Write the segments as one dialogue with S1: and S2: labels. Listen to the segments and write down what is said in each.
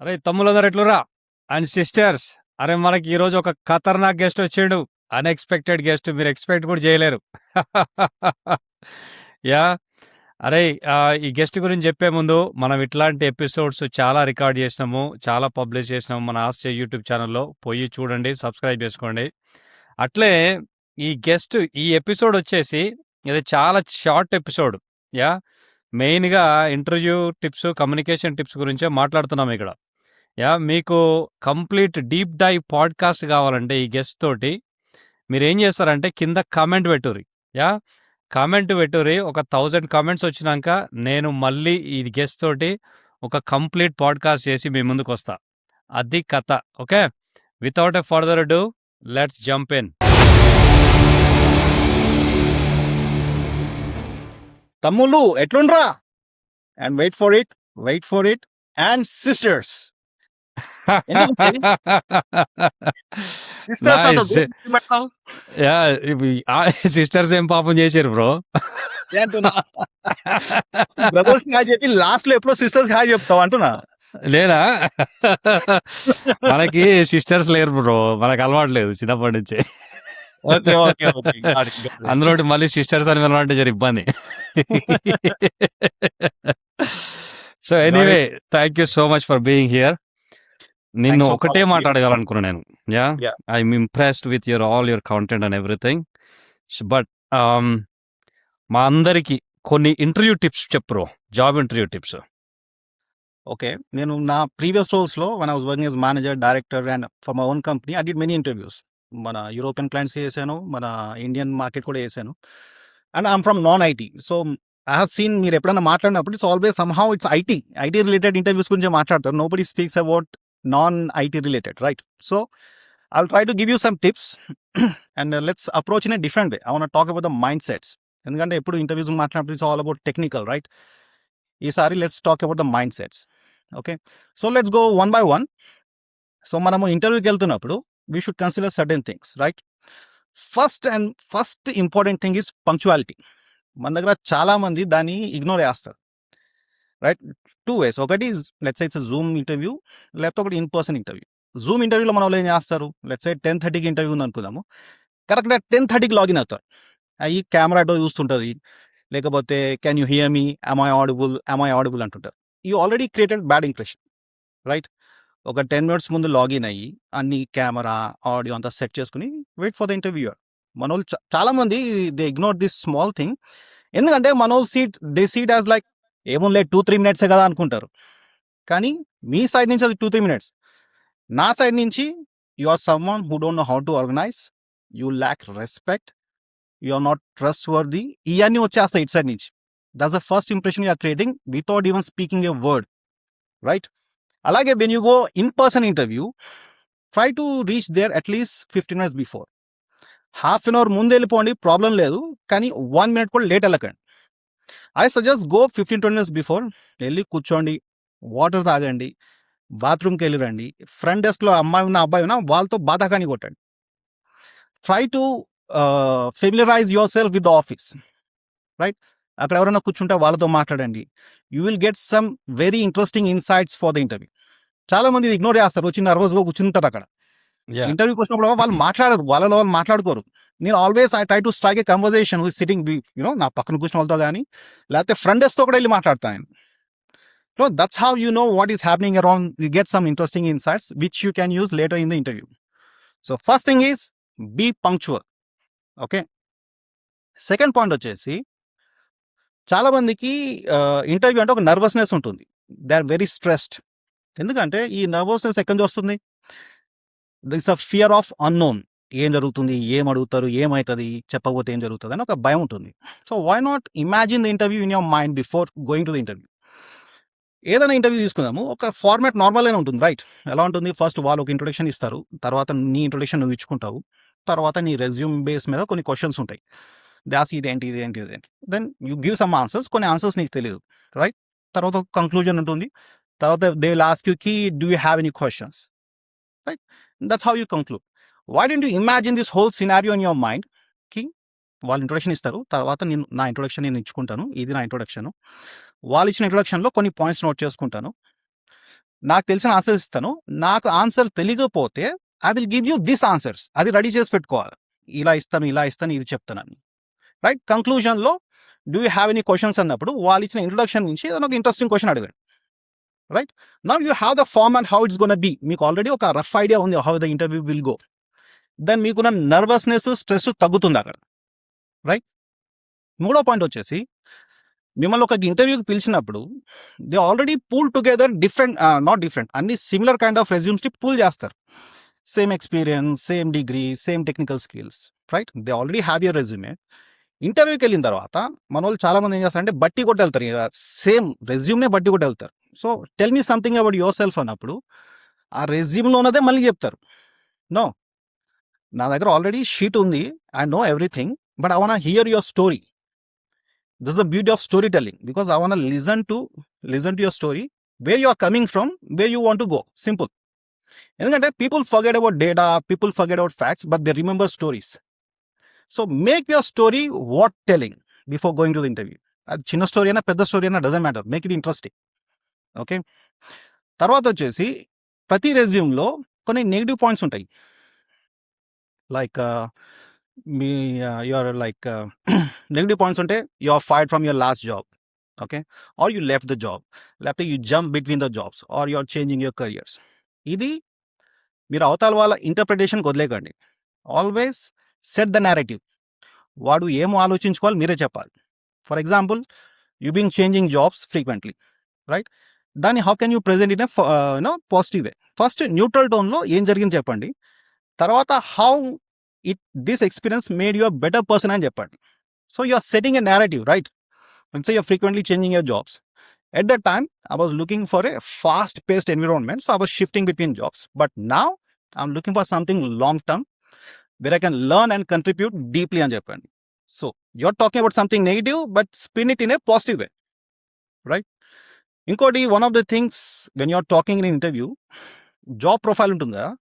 S1: అరే తమ్ములందరూ ఎట్లురా and sisters. అరే మనకి ఈరోజు ఒక ఖతర్నాక్ గెస్ట్ వచ్చిండు. అన్ఎక్స్పెక్టెడ్ గెస్ట్, మీరు ఎక్స్పెక్ట్ కూడా చేయలేరు. యా అరే ఈ గెస్ట్ గురించి చెప్పే ముందు మనం ఇట్లాంటి ఎపిసోడ్స్ చాలా రికార్డ్ చేసినాము, చాలా పబ్లిష్ చేసినాము మన ఆస్ట్రే యూట్యూబ్ ఛానల్లో. పోయి చూడండి, సబ్స్క్రైబ్ చేసుకోండి. అట్లే ఈ గెస్ట్ ఈ ఎపిసోడ్ వచ్చేసి ఇది చాలా షార్ట్ ఎపిసోడ్. యా మెయిన్గా ఇంటర్వ్యూ టిప్స్, కమ్యూనికేషన్ టిప్స్ గురించే మాట్లాడుతున్నాం ఇక్కడ. యా మీకు కంప్లీట్ డీప్ డైవ్ పాడ్కాస్ట్ కావాలంటే ఈ గెస్ట్ తోటి మీరు ఏం చేస్తారంటే కింద కామెంట్ పెట్టుర్రి. యా కామెంట్ పెట్టుర్రి. ఒక 1000 కామెంట్స్ వచ్చినాక నేను మళ్ళీ ఈ గెస్ట్ తోటి ఒక కంప్లీట్ పాడ్కాస్ట్ చేసి మీ ముందుకు వస్తా. అది కథ. Okay, without a further ado let's jump in.
S2: తమ్ముళ్ళు ఎట్లుండ్రా? And wait for it and sisters.
S1: Sisters ఏం పాపం చేశారు బ్రో?
S2: బ్రదర్స్ హాయ్ చెప్పి లాస్ట్ లో ఎప్పుడో సిస్టర్స్ హాయ్ చెప్తావు అంటున్నా.
S1: లేదా మనకి సిస్టర్స్ లేరు బ్రో, మనకు అలవాటు లేదు చిన్నప్పటి నుంచి. అందులో మళ్ళీ సిస్టర్స్ అని వెళ్ళాలంటే జర ఇబ్బంది. So anyway, thank you so much for being here. నిన్ను ఒకటే మాట్లాడగలనుకున్నా నేను. Yeah I'm impressed with all your content and everything. But మా అందరికి కొన్ని ఇంటర్వ్యూ టిప్స్ చెప్పు, జాబ్ ఇంటర్వ్యూ టిప్స్.
S2: ఓకే, నేను నా ప్రీవియస్ రోల్స్ లో when I was working as manager, director and for my own company, I did many interviews. మన European clients చేశాను, మన ఇండియన్ మార్కెట్ కూడా చేశాను. And I'm from non IT. So I have seen మీరు ఎప్పుడైనా మాట్లాడినప్పుడు it's always somehow it's IT related interviews గురించి మాట్లాడతారు. Nobody speaks about non IT related, right? So I'll try to give you some tips and let's approach in a different way. I want to talk about the mindsets. ఎందుకంటే ఎప్పుడు interviews మాట్లాడినప్పుడు it's all about technical, right? ఈసారి let's talk about the mindsets. Okay, so let's go one by one. So మనము ఇంటర్వ్యూకి వెళ్తున్నప్పుడు we should consider certain things, right? First important thing is punctuality. మన దగ్గర చాలా మంది దాన్ని ఇగ్నోర్ చేస్తారు, రైట్? 2 ways. ఒకటి let's say it's Zoom interview, లేకపోతే ఒకటి ఇన్ పర్సన్ ఇంటర్వ్యూ. జూమ్ ఇంటర్వ్యూలో మన వాళ్ళు ఏం చేస్తారు? లెట్స్ సే 10:30కి ఇంటర్వ్యూ ఉంది అనుకుందాము. కరెక్ట్గా 10:30కి లాగిన్ అవుతారు. అవి కెమెరా అటో చూస్తుంటుంది, లేకపోతే can you here me, am I audible అంటుంటారు. You already created bad impression, right? ఒక 10 minutes ముందు లాగిన్ అయ్యి అన్ని కెమెరా, ఆడియో అంతా సెట్ చేసుకుని వెయిట్ ఫర్ ద ఇంటర్వ్యూయర్. మన వాళ్ళు చాలా మంది they ignore this small thing. ఎందుకంటే మన వాళ్ళు సీట్ యాజ్ లైక్ ఏముంది 2-3 minutes కదా అనుకుంటారు. కానీ మీ సైడ్ నుంచి అది 2-3 minutes. నా సైడ్ నుంచి you are someone who don't know how to organise, you lack respect, you are not trustworthy. ఇవన్నీ వచ్చేస్తాయి ఇట్ సైడ్ నుంచి. That's the first impression you are creating without even speaking a word, right? అలాగే when you go in person interview, try to reach there at least 15 minutes before. Half an hour ముందు వెళ్ళిపోండి, problem లేదు, కానీ 1 minute కూడా late వెళ్ళకండి. I suggest go 15-20 minutes before. వెళ్ళి కూర్చోండి, water తాగండి, బాత్రూమ్కి వెళ్ళి రండి. ఫ్రంట్ డెస్క్లో అమ్మాయి ఉన్నా అబ్బాయి ఉన్నా వాళ్ళతో బాతాకాని కొట్టండి. Try to familiarise your self with the office, right? అక్కడ ఎవరైనా కూర్చుంటే వాళ్ళతో మాట్లాడండి. You will get some very interesting insights for the interview. చాలా మంది ఇగ్నోర్ చేస్తారు, వచ్చి నర్వస్గా కూర్చుంటారు అక్కడ. ఇంటర్వ్యూకి వచ్చినప్పుడు వాళ్ళు మాట్లాడరు, వాళ్ళు మాట్లాడుకోరు. నేను always I try to strike A conversation with sitting you know నా పక్కన కూర్చున్న వాళ్ళతో కానీ, లేకపోతే ఫ్రంట్ డెస్క్తో కూడా వెళ్ళి మాట్లాడతాను. So that's how you know what is happening around. You get some interesting insights which you can use later in the interview. So first thing is be punctual. Okay. Second point వచ్చేసి చాలా మందికి interview అంటే ఒక nervousness ఉంటుంది. They are very stressed. ఎందుకంటే ఈ nervousness ఎక్కడి నుంచి వస్తుంది? This a fear of unknown. ఏం జరుగుతుంది, ఏం అడుగుతారు, ఏమవుతుంది, చెప్పకపోతే ఏం జరుగుతుంది అని ఒక భయం ఉంటుంది. So why not imagine the interview in your mind before going to the interview. ఏదైనా ఇంటర్వ్యూ తీసుకుందాము, ఒక ఫార్మాట్ నార్మల్గానే ఉంటుంది, రైట్? ఎలా ఉంటుంది? ఫస్ట్ వాళ్ళు ఒక ఇంట్రొడక్షన్ ఇస్తారు, తర్వాత నీ ఇంట్రొడక్షన్ నువ్వు ఇచ్చుకుంటావు, తర్వాత నీ రెజ్యూమ్ బేస్ మీద కొన్ని క్వశ్చన్స్ ఉంటాయి. దాస్ ఇదేంటి, then you give some answers. కొన్ని ఆన్సర్స్ నీకు తెలియదు, రైట్? తర్వాత ఒక కంక్లూజన్ ఉంటుంది, తర్వాత దే విల్ ఆస్క్ యూ కి do you have any questions, right? That's how you conclude. Why don't you imagine this whole scenario in your mind? కి వాళ్ళు ఇంట్రొడక్షన్ ఇస్తారు, తర్వాత నా ఇంట్రొడక్షన్ నేను ఇచ్చుకుంటాను, ఇది నా ఇంట్రొడక్షన్. వాళ్ళు ఇచ్చిన ఇంట్రొడక్షన్లో కొన్ని పాయింట్స్ నోట్ చేసుకుంటాను. నాకు తెలిసిన ఆన్సర్స్ ఇస్తాను. నాకు ఆన్సర్ తెలియకపోతే I will give you this answers. అది రెడీ చేసి పెట్టుకోవాలి. ఇలా ఇస్తాను, ఇది చెప్తానని. రైట్? కంక్లూజన్‌లో do you have any questions అన్నప్పుడు వాళ్ళు ఇచ్చిన ఇంట్రొడక్షన్ నుంచి ఏదైనా ఒక ఇంట్రెస్టింగ్ క్వెషన్ అడగండి. Right? Now you have the form and how it's gonna be. మీకు ఆల్రెడీ ఒక రఫ్ ఐడియా ఉంది how the interview will go. Then మీకున్న నర్వస్‌నెస్, స్ట్రెస్ తగ్గుతుంది అక్కడ. రైట్? మూడో పాయింట్ వచ్చేసి మిమ్మల్ని ఒక ఇంటర్వ్యూకి పిలిచినప్పుడు they already pool together not different, అన్ని సిమిలర్ కైండ్ ఆఫ్ రెజ్యూమ్స్ని పూల్ చేస్తారు. Same experience, same degree, same technical skills. Right? They already have your resume. ఇంటర్వ్యూకి వెళ్ళిన తర్వాత మన వాళ్ళు చాలా మంది ఏం చేస్తారంటే బట్టి కొట్టి వెళ్తారు. సేమ్ రెజ్యూమ్నే బట్టి కొట్టి వెళ్తారు. So tell me something about your self అన్నప్పుడు ఆ రెజ్యూమ్లో ఉన్నదే మళ్ళీ చెప్తారు. నో, నా దగ్గర ఆల్రెడీ షీట్ ఉంది, I know everything, but I want hear your story. This is the beauty of storytelling, because I want to listen to your story, where you are coming from, where you want to go. Simple. ఎందుకంటే people forget about data, people forget about facts, but they remember stories. So make your story worth telling before going to the interview. అది చిన్న story అయినా పెద్ద story అయినా doesn't matter, make it interesting. Okay, తర్వాత వచ్చేసి ప్రతి రెజ్యూమ్లో కొన్ని నెగిటివ్ పాయింట్స్ ఉంటాయి. లైక్ మీ యువర్ లైక్ నెగిటివ్ పాయింట్స్ ఉంటే you are fired from your last job, okay, or you left the job, లేకపోతే you jump between the jobs, or you are changing your careers. ఇది మీరు అవతల వాళ్ళ ఇంటర్ప్రిటేషన్కి వదిలేకండి. Always set the narrative. వాడు ఏమో ఆలోచించుకోవాలి, మీరే చెప్పాలి. For example, you been changing jobs frequently, right? దాన్ని how can you present in a positive way. First neutral టోన్లో ఏం జరిగింది చెప్పండి. తర్వాత how this experience made you a better person అని చెప్పండి. So you are setting a narrative, right? Let's say you're frequently changing your jobs. At that time, I was looking for a fast-paced environment, so I was shifting between jobs. But now, I'm looking for something long-term, where I can learn and contribute deeply అని చెప్పండి. So, you're talking about something negative, but spin it in a positive way, right? ఇంకోటి, one of the things when you're talking in an interview, job profile ఉంటుంది కదా,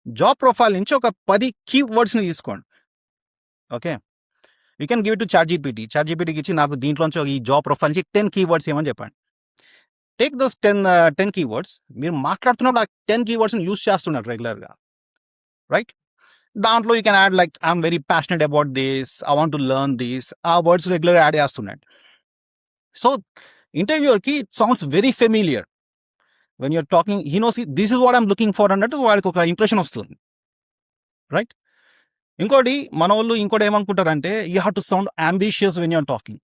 S2: job profile నుంచి ఒక 10 కీవర్డ్స్ని తీసుకోండి. Okay, you can give it to chat జీపీటీకి ఇచ్చి నాకు దీంట్లోంచి ఈ జాబ్ ప్రొఫైల్ నుంచి 10 కీవర్డ్స్ ఏమని చెప్పండి. Take those 10 keywords. మీరు మాట్లాడుతున్నప్పుడు ఆ 10 కీవర్డ్స్ని యూస్ చేస్తున్నారు రెగ్యులర్గా, రైట్? దాంట్లో you can add like I'm very passionate about this, I want to learn this, ఆ వర్డ్స్ రెగ్యులర్ యాడ్ చేస్తున్నాడు. సో ఇంటర్వ్యూర్కి it sounds very familiar. When you're talking, he knows this is what I'm looking for అన్నట్టు వాడికి ఒక impression వస్తుంది, right? ఇంకోటి, మన వాళ్ళు ఇంకోటి ఏమనుకుంటారంటే you have to sound ambitious when you're talking.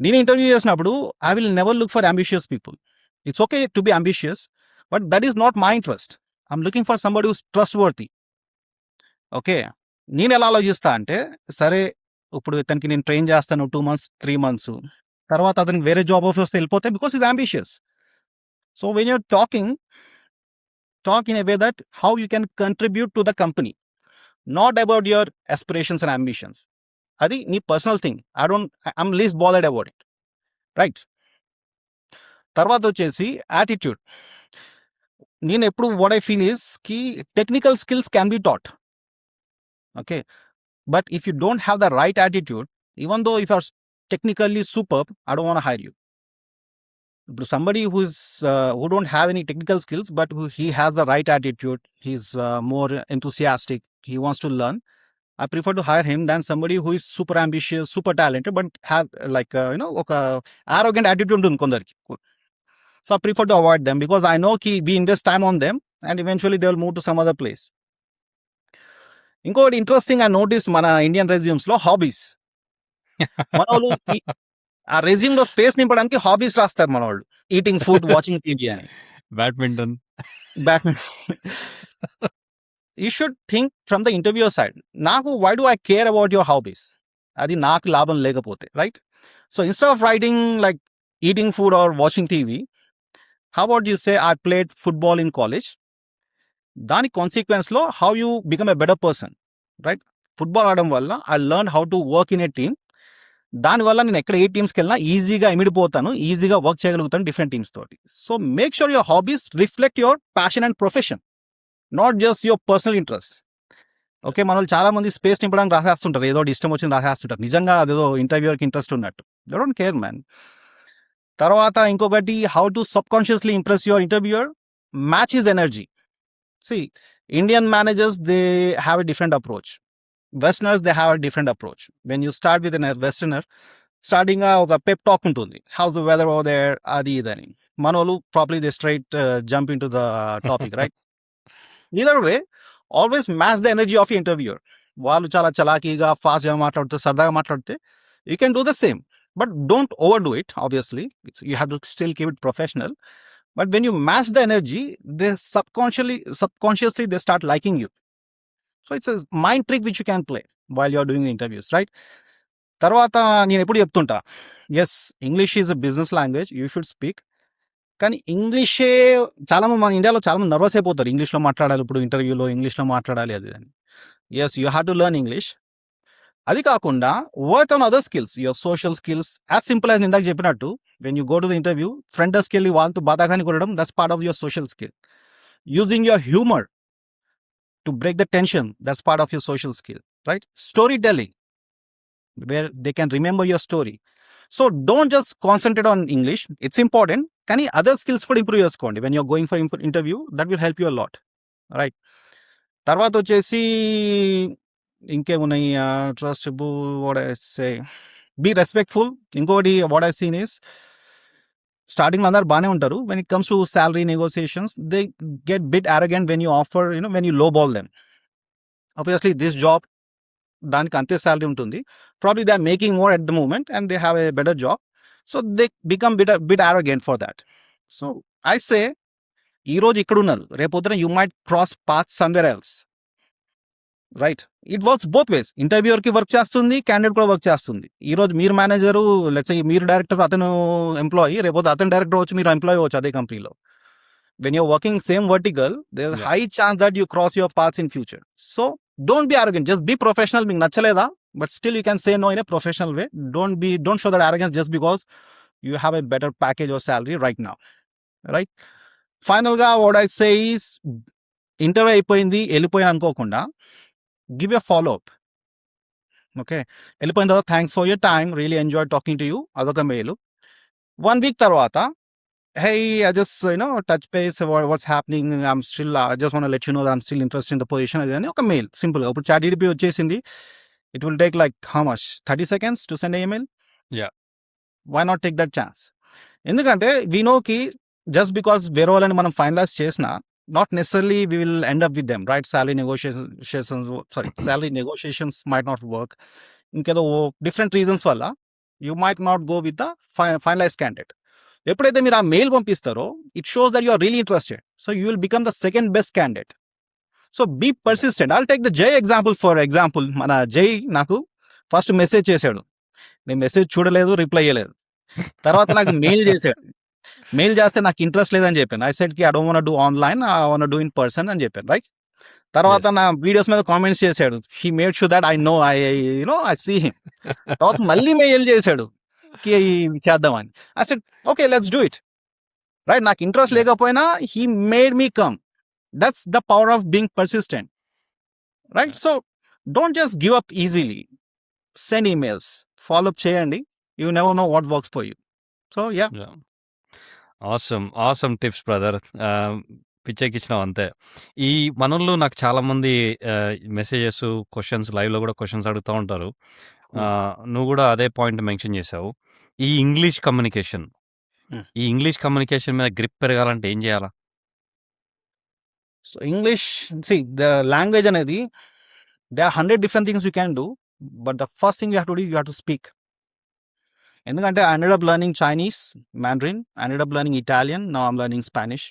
S2: నేను ఇంటర్వ్యూ చేసినప్పుడు I will never look for ambitious people. It's okay to be ambitious, but that is not my interest. I'm looking for somebody whose trustworthy. Okay, నేను ఎలా ఆలోచిస్తా అంటే, సరే ఇప్పుడు ఇతనికి నేను ట్రైన్ చేస్తాను 2 months 3 months, తర్వాత అతనికి వేరే జాబ్ ఆఫర్ వస్తే వెళ్ళిపోతే, because is ambitious. So when you're talking, talk in a way that how you can contribute to the company, not about your aspirations and ambitions. అది నీ personal thing. I'm least bothered about it, right? తర్వాత వచ్చేసి attitude. నేను ఎప్పుడు what I feel is కి technical skills can be taught, okay, but if you don't have the right attitude, even though if are technically super, I don't want hire you. ఇప్పుడు somebody who don't have any technical skills, but he has the right attitude, he's more enthusiastic, he wants to learn, I prefer to hire him than somebody who is super ambitious, super talented, but have like ఒక arrogant attitude ఉంటుంది కొందరికి. So I prefer to avoid them, because I know we invest time on them and eventually they will move to some other place. ఇంకోటి interesting I notice మన Indian రెజ్యూమ్స్లో hobbies. మన వాళ్ళు ఆ రెజ్యూమ్లో space నింపడానికి hobbies రాస్తారు మన వాళ్ళు. ఈటింగ్ ఫుడ్, వాచింగ్ టీవీ అని.
S1: Badminton.
S2: You should think from the interviewer side. నాకు why do I care about your hobbies? అది నాకు లాభం లేకపోతే, right? So instead of writing like eating food or watching TV, how about you say I played football in college. దాని కాన్సిక్వెన్స్లో how you become a better person, right? Football ఆడడం వల్ల I learn how to work in a team. దానివల్ల నేను ఎక్కడ ఏ టీమ్స్కి వెళ్ళినా ఈజీగా ఇమిడిపోతాను, ఈజీగా వర్క్ చేయగలుగుతాను డిఫరెంట్ టీమ్స్ తోటి. So make sure your hobbies reflect your passion and profession, not just your personal interest. Okay, మన వాళ్ళు చాలా మంది స్పేస్ నింపడానికి రాసేస్తుంటారు, ఏదో ఇష్టం వచ్చింది రాసేస్తుంటారు, నిజంగా అదేదో ఇంటర్వ్యూకి ఇంట్రెస్ట్ ఉన్నట్టు. They don't care man. తర్వాత ఇంకొకటి how to subconsciously impress your interviewer, match his energy. See Indian managers they have a different approach, westerners they have a different approach. When you start with an westerner, starting ఒక pep talk ఉంటుంది, how's the weather over there, అది ఇదని. మనోళ్ళు probably they straight jump in to the topic, right? Either way always match the energy of interviewer. వాళ్ళు చాలా చలాకీగా ఫాస్ట్గా మాట్లాడితే, సరదాగా మాట్లాడితే, you can do the same, but don't over do it. Obviously you have to still keep it professional. But when you match the energy, they subconsciously they start liking you. So it's a mind trick which you can play while you're doing the interviews, right? తర్వాత నేను ఎప్పుడు చెప్తుంటా, yes English is a business language, you should speak. కానీ ఇంగ్లీషే చాలామంది మన ఇండియాలో చాలామంది నర్వస్ అయిపోతారు, ఇంగ్లీష్లో మాట్లాడాలి, ఇప్పుడు ఇంటర్వ్యూలో ఇంగ్లీష్లో మాట్లాడాలి అది అని. Yes you have to learn English. అది కాకుండా work on other skills, your social skills. As simple as ఇందాక చెప్పినట్టు, when you go to the interview, front డెస్క్కి వెళ్ళి వాళ్ళతో బాధాగాని కొనడం, that's part of your social skill. Using your humour to break the tension, that's part of your social skill, right? Story telling, where they can remember your story. So don't just concentrate on English. It's important. Can you other skills for improve చేసుకోండి when you're going for interview? That will help you a lot, right? తర్వాత వచ్చేసి ఇంకేమున్నాయి, trustable, what I say, be respectful. ఇంకోటి what I seen is, స్టార్టింగ్లో అందరు బాగానే ఉంటారు, when it comes to salary negotiations they get bit arrogant when you offer, when you lowball them. Obviously this job దానికి అంతే salary ఉంటుంది, probably they are making more at the moment and they have a better job, so they become bit arrogant for that. So I say, ఈరోజు ఇక్కడ ఉన్నారు, రేపొద్దున you might cross path somewhere else, right? It works both ways. ఇంటర్వ్యూయర్కి work చేస్తుంది, candidate కూడా work చేస్తుంది. ఈరోజు మీరు మేనేజరు, లెట్స్ సే మీరు డైరెక్టర్, అతను ఎంప్లాయీ, రేపొద్దు అతను డైరెక్టర్ వచ్చి మీరు ఎంప్లాయీ అవ్వచ్చు అదే కంపెనీలో. When you're working same vertical, there's a high chance that you cross your paths in future. So don't be arrogant, just be professional. మీకు నచ్చలేదా, but still you can say no in a professional way. Don't show that arrogance just because you have a better package or salary right now, right? Final గా what I say is, interview అయిపోయింది వెళ్ళిపోయాను అనుకోకుండా, give a follow up. Okay, వెళ్ళిపోయిన తర్వాత thanks for your time, really enjoy talking to you, అదొక mail. 1 week తర్వాత, hey, I just touch base about what's happening, I'm still I just want to let you know that I'm still interested in the position. అదని ఒక mail simple గా. ఇప్పుడు ChatGPT వచ్చేసింది, it will take like how much, 30 seconds to send an email.
S1: Yeah.
S2: Why not take that chance? ఎందుకంటే we know ki just because వేరే వాళ్ళని మనం finalise చేసినా, not necessarily we will end up with them, right? Salary negotiations might not work, ఇంకేదో different reasons వల్ల you might not go with the finalized candidate. ఎప్పుడైతే మీరు ఆ మెయిల్ పంపిస్తారో, it shows that you are really interested, so you will become the second best candidate. So be persistent. I'll take the Jai example. For example, మన జై నాకు first message చేశాడు, నేను message చూడలేదు, reply చేయలేదు. తర్వాత నాకు మెయిల్ చేశాడు, మెయిల్ చేస్తే నాకు ఇంట్రెస్ట్ లేదని చెప్పాను. ఐ సెడ్ కి I don't want do online, I want do in person అని చెప్పాను, రైట్? తర్వాత నా వీడియోస్ మీద కామెంట్స్ చేశాడు, he made sure that I know I see him. తర్వాత మళ్ళీ మెయిల్ చేశాడు కి చేద్దామని. I said okay, let's do it, right? నాకు ఇంట్రెస్ట్ లేకపోయినా he made me come. That's the power of being persistent, right? So don't just give up easily. Send emails, follow up చేయండి. You never know what works for you. So yeah,
S1: awesome tips brother. పిచ్చెక్కిచ్చినావు అంతే. ఈ మనోళ్ళు నాకు చాలామంది messages, questions, లైవ్లో కూడా questions అడుగుతూ ఉంటారు. నువ్వు కూడా అదే పాయింట్ మెన్షన్ చేసావు, ఈ ఇంగ్లీష్ కమ్యూనికేషన్. ఈ ఇంగ్లీష్ కమ్యూనికేషన్ మీద గ్రిప్ పెరగాలంటే ఏం చేయాలా?
S2: సో ఇంగ్లీష్, ద లాంగ్వేజ్ అనేది, they are 100 different things you can do, but the first thing you have to do, you have to speak. ఎందుకంటే I ended up learning Chinese, Mandarin, I ended up learning Italian, now I'm learning Spanish.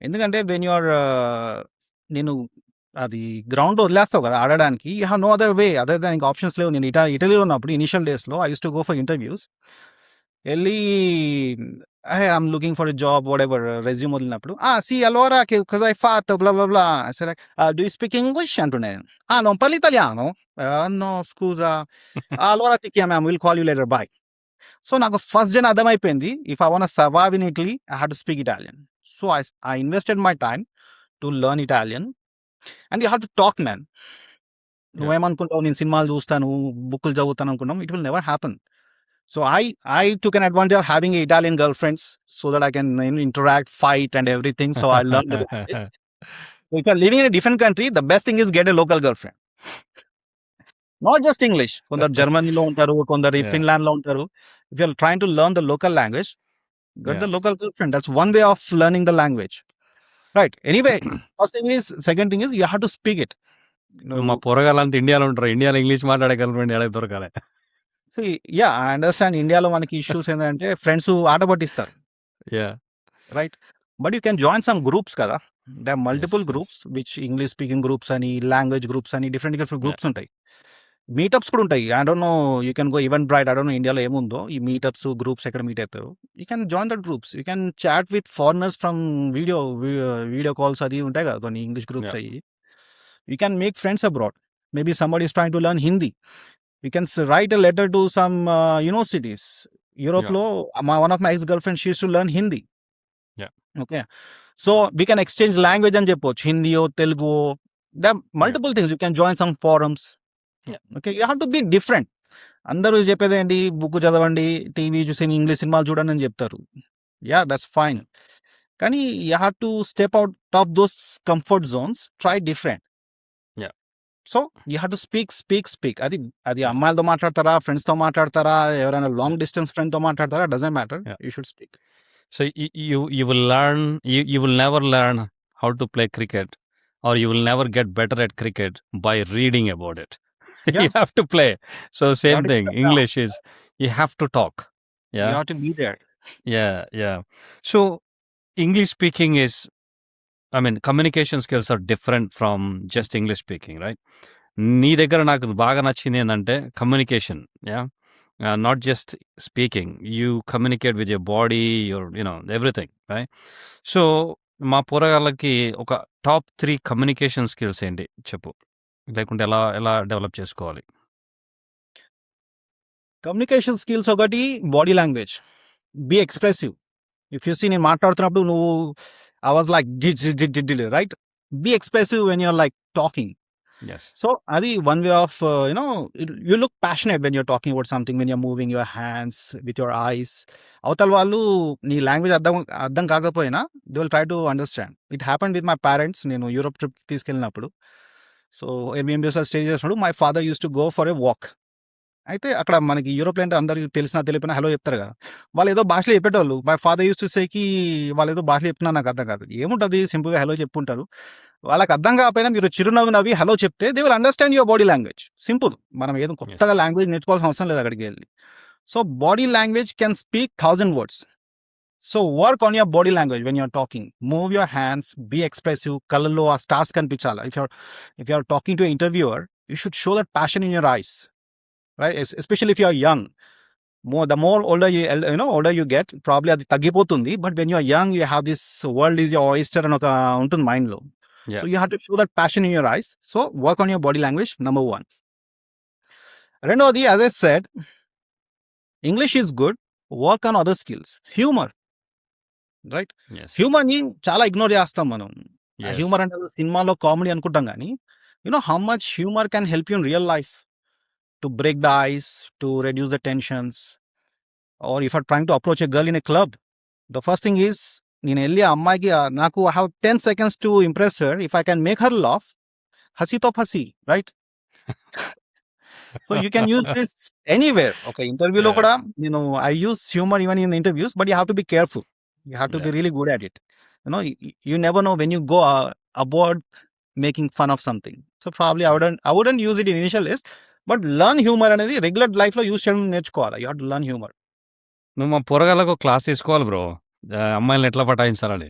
S2: ఎందుకంటే when you're, నేను అది ground వదిలేస్తావు కదా ఆడడానికి, you have no other way, other దానికి options లేవు. నేను ఇటలీలో ఉన్నప్పుడు ఇనిషియల్ డేస్లో I use to go for interviews, వెళ్ళి I'm looking for a job, whatever, resume వదిలినప్పుడు, సి allora che cosa hai fatto, bla bla bla. So like, do you speak English? అంటున్నాను. Non parli italiano? No, scusa. Allora ti chiamiamo, we'll call you later, bye. So నాకు first day అర్థమైపోయింది, if I want survive in Italy, I have to speak Italian. So I invested my time to learn Italian, and you have to talk, man. నువ్వేమనుకుంటావు, నేను సినిమాలు చూస్తాను, బుక్కులు చదువుతాను అనుకున్నాం, it will never happen. So I took an advantage of having Italian girlfriends so that I can interact, fight, and everything. So I learned the language. So if you're living in a different country, the best thing is get a local girlfriend. Not just English. కొందరు జర్మనీలో ఉంటారు, కొందరు
S1: Yeah.
S2: Finland లో ఉంటారు. If you're trying to learn the local language, get the
S1: Yeah.
S2: local girlfriend. That's one way of learning the language. Right. Anyway, first thing is, second thing is you have to speak it.
S1: మా పోరగాళ్ళంతా ఇండియాలో ఉంటారు. ఇండియాలో English మాట్లాడే girlfriend ఎడ దొరకాలి.
S2: See, yeah, I understand ఇండియాలో మనకి issues ఏంటంటే ఫ్రెండ్స్ ఆట పట్టిస్తారు.
S1: Yeah.
S2: Right. But you can join some groups కదా. There are multiple
S1: Yes, yes.
S2: groups which English speaking groups అని, లాంగ్వేజ్ గ్రూప్స్ అని different
S1: Yeah.
S2: గ్రూప్స్ ఉంటాయి. మీటప్స్ కూడా ఉంటాయి. I don't know you can go Eventbrite. I don't know ఇండియాలో ఏముందో ఈ meetups groups ఎక్కడ మీట్ అవుతారు. You can join that groups. You can chat with foreigners from video calls అది ఉంటాయి కదా కొన్ని ఇంగ్లీష్ గ్రూప్స్
S1: Yeah.
S2: అయ్యి. You can make friends abroad. Maybe somebody is trying to learn Hindi. You can write a letter to some universities. యూరోప్లో one of my ex girlfriend she to learn Hindi.
S1: Yeah.
S2: Okay, so we can exchange language అని చెప్పొచ్చు. హిందీయో Telugu, the multiple things. You can join some forums.
S1: Yeah.
S2: Okay, you have to be different. అందరూ చెప్పేది ఏంటి, book చదవండి, TV చూసి English సినిమాలు చూడండి అని చెప్తారు. Yeah, that's fine. కానీ you have to step out of those comfort zones, try different.
S1: Yeah.
S2: So you have to speak. అది అమ్మాయిలతో మాట్లాడతారా, ఫ్రెండ్స్తో మాట్లాడతారా, ఎవరైనా లాంగ్ డిస్టెన్స్ ఫ్రెండ్తో మాట్లాడతారా, doesn't matter.
S1: Yeah.
S2: You should speak.
S1: So you will learn, you will never learn how to play cricket, or you will never get better at cricket by reading about it.
S2: Yeah.
S1: You have to play. So
S2: You
S1: same
S2: have to
S1: thing.
S2: get down.
S1: English is you have to talk.
S2: You
S1: Yeah.
S2: have to be there.
S1: Yeah. So English speaking is, I mean, communication skills are different from just English speaking, right? నీ దగ్గర నాకు బాగా నచ్చింది ఏంటంటే communication. Yeah, not just speaking, you communicate with your body, your everything, right? So మా పోరగాళ్ళకి ఒక top 3 communication skills ఏంటి చెప్పు, లేకుంటే ఎలా డెవలప్ చేసుకోవాలి?
S2: కమ్యూనికేషన్ స్కిల్స్ ఒకటి, body language. Be expressive. If you see నేను మాట్లాడుతున్నప్పుడు నువ్వు I was like right, be expressive when you're like talking.
S1: Yes.
S2: So అది one way of you look passionate when you're talking about something, when you're moving your hands with your eyes. అవతల వాళ్ళు నీ లాంగ్వేజ్ అర్థం కాకపోయినా they will try to understand. It happened with my parents. నేను Europe trip తీసుకెళ్ళినప్పుడు, so ఎంబీఎంబీఎస్లో stay చేసినప్పుడు my father use to go for a walk. అయితే అక్కడ మనకి యూరోప్లో అంటే అందరికి తెలిసినా తెలియపోయినా హలో చెప్తారు కదా. వాళ్ళు ఏదో భాషలో చెప్పేటోళ్ళు. మై ఫాదర్ యూస్ టు సేకి వాళ్ళు ఏదో భాషలో చెప్తున్నా నాకు అర్థం కాదు. ఏముంటుంది, సింపుల్గా హలో చెప్పుంటారు. వాళ్ళకి అర్థం కాకపోయినా మీరు చిరునవ్వు నవ్వి హలో చెప్తే they will understand your body language. Simple. మనం ఏదో కొత్తగా లాంగ్వేజ్ నేర్చుకోవాల్సిన అవసరం లేదు అక్కడికి వెళ్ళి. So body language can speak 1000 words. So work on your body language when you're talking. Move your hands, be expressive. కళ్ళల్లో ఆ స్టార్స్ కనిపించాలి. If you're talking to interviewer, you should show that passion in your eyes, right? Especially if you are young. The more older you get, probably అది తగ్గిపోతుంది. But when you are young, you have this world is your oyster అని ఒక ఉంటుంది mind లో.
S1: Yeah.
S2: So you have to show that passion in your eyes. So work on your body language, number 1. రెండోది, as I said, English is good, work on other skills. Humor, right?
S1: Yes.
S2: Humour ని చాలా ignore చేస్తాం మనం.
S1: Yes.
S2: Humour అంటే సినిమాలో comedy అనుకుంటాం కానీ how much humor can help you in real life to break the ice, to reduce the tensions. Or if you're trying to approach a girl in a club, the first thing is, నేను వెళ్ళి ఆ అమ్మాయికి నాకు I have 10 seconds to impress her. If I can make her laugh, హసి తో ఫసి, right? So you can use this anywhere. Okay, ఇంటర్వ్యూలో
S1: Yeah.
S2: కూడా I use humor even in interviews, but you have to be careful. You have to be
S1: Yeah.
S2: really good at it. You never know when you go aboard making fun of something. So probably I wouldn't use it in initial list, but learn humor అనేది regular life లో use చేయడం నేర్చుకోవాలి. You have to learn humour.
S1: నువ్వు మా పోరగాళ్ళకు class తీసుకోవాలి bro, అమ్మాయిలను ఎట్లా పటాయించాలని.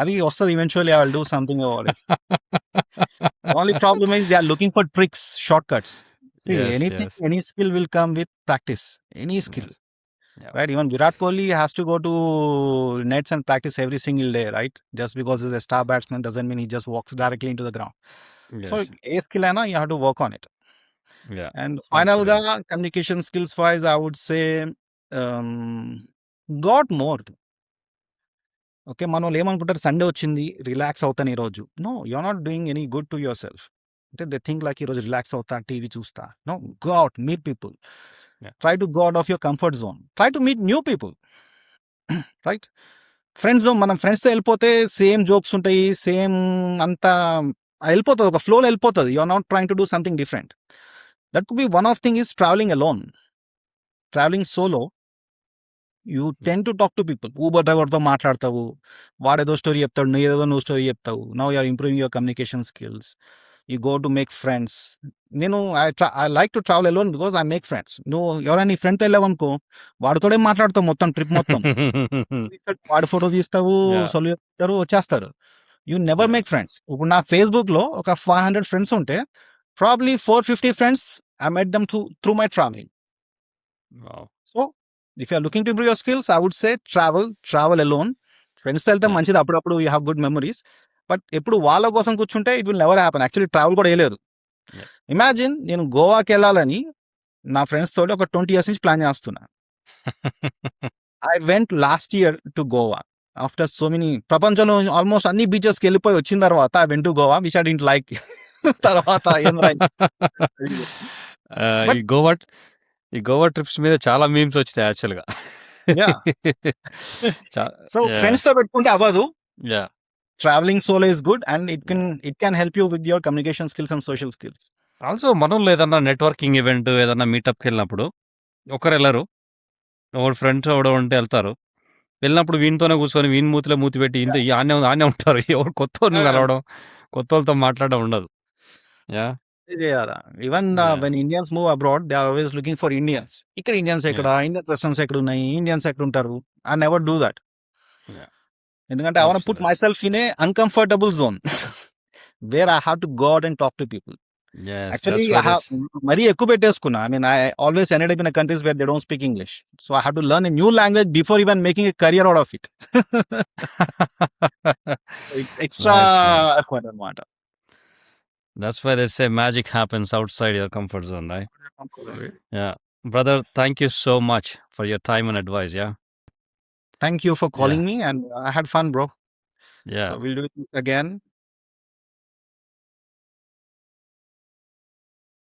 S2: అది వస్తుంది eventually. I will do something about it. Only problem is they are looking for tricks, shortcuts. See,
S1: Yes,
S2: anything,
S1: yes.
S2: any skill will come with practice. Any skill,
S1: Yes. Yeah.
S2: right? Even Virat Kohli has to go to nets and practice every single day, right? Just because he's a star batsman doesn't mean he just walks directly into the ground.
S1: Yes.
S2: So a skill అయినా you have to work on it.
S1: Yeah.
S2: And final గా
S1: Absolutely.
S2: communication skills wise, I would say got more. Okay, మన వాళ్ళు ఏమనుకుంటారు, Sunday వచ్చింది relax అవుతాను ఈరోజు. No, you are not doing any good to yourself. అంటే they think like ఈరోజు relax అవుతా, టీవీ చూస్తా. No, go out, meet people.
S1: Yeah.
S2: Try to go out of your comfort zone. Try to meet new people. Right? Friends మనం ఫ్రెండ్స్తో వెళ్ళిపోతే same jokes ఉంటాయి, same అంతా వెళ్ళిపోతుంది, ఒక ఫ్లోలో వెళ్ళిపోతుంది. You are not trying to do something different. That could be one of thing is travelling alone. Travelling solo you tend to talk to people. Uber డ్రైవర్తో మాట్లాడతావు, వాడేదో స్టోరీ చెప్తాడు, నువ్వు స్టోరీ చెప్తావు. Now you are improving your communication skills. You go to make friends. నేను I like to travel alone because I make friends. నువ్వు ఎవరైనా నీ ఫ్రెండ్తో వెళ్ళావనుకో, వాడితోనే మాట్లాడతావు మొత్తం ట్రిప్ మొత్తం. వాడి ఫోటో తీస్తావు,
S1: Yeah.
S2: సొల్లు చెప్తారు, వచ్చేస్తారు. You never
S1: Yeah.
S2: Make friends. ఇప్పుడు నా ఫేస్బుక్లో ఒక 500 ఫ్రెండ్స్ ఉంటే probably 450 friends I met them through my traveling.
S1: Wow.
S2: So if you are looking to improve your skills, I would say travel alone. ఫ్రెండ్స్తో వెళ్తే
S1: Yeah.
S2: మంచిది, అప్పుడప్పుడు you have good memories. But ఎప్పుడు వాళ్ళ కోసం కూర్చుంటే it will never happen. Actually travel కూడా వేయలేరు.
S1: Yeah.
S2: ఇమాజిన్ నేను గోవాకి వెళ్ళాలని నా ఫ్రెండ్స్ తోటి ఒక 20 years నుంచి ప్లాన్ చేస్తున్నా. I went last year to Goa after so many. ప్రపంచంలో ఆల్మోస్ట్ అన్ని బీచెస్కి వెళ్ళిపోయి వచ్చిన తర్వాత I went to Goa which I didn't like. తర్వాత
S1: ఈ గోవా ట్రిప్స్ మీద చాలా మీమ్స్ వచ్చినాయి యాక్చువల్గా.
S2: సో ఫ్రెండ్స్ తో పెట్టుకుంటే అవ్వదు.
S1: Yeah
S2: travelling solo is good and it can help you with your communication skills and social skills.
S1: Also మనలో ఏదన్నా నెట్వర్కింగ్ ఈవెంట్ ఏదన్నా మీటప్కి వెళ్ళినప్పుడు ఒకరు వెళ్ళరు, ఒకడు ఫ్రెండ్స్ ఎవడో ఉంటే వెళ్తారు. వెళ్ళినప్పుడు వీనితోనే కూర్చొని వీని మూతిలో మూతి పెట్టి ఇంత ఆనే ఉంటారు. ఎవరు కొత్త కలవడం, కొత్త వాళ్ళతో మాట్లాడడం ఉండదు. Yeah
S2: even
S1: Yeah.
S2: When Indians move abroad they are always looking for Indians. ఇక్కడ ఇండియన్స్ ఎక్కడ, ఇండియన్ రెస్టారెంట్స్ ఎక్కడ ఉన్నాయి, ఇండియన్స్ ఎక్కడ ఉంటారు. I never do that.
S1: Yeah.
S2: ఎందుకంటే I want put
S1: Absolutely.
S2: Myself in a uncomfortable zone where I have to go out and talk to people.
S1: Yes,
S2: Actually,
S1: that's what is-
S2: మరీ ఎక్కువ పెట్టేసుకున్నా. I mean, I always ended up in a countries where they don't speak English. So I have to learn a new language before even making a career out of it. It's extra
S1: Nice.
S2: effort అన్నమాట.
S1: That's why they say magic happens outside your comfort zone, right? Yeah. Brother, thank you so much for your time and advice, yeah?
S2: Thank you for calling me and I had fun, bro.
S1: Yeah.
S2: So we'll do it again.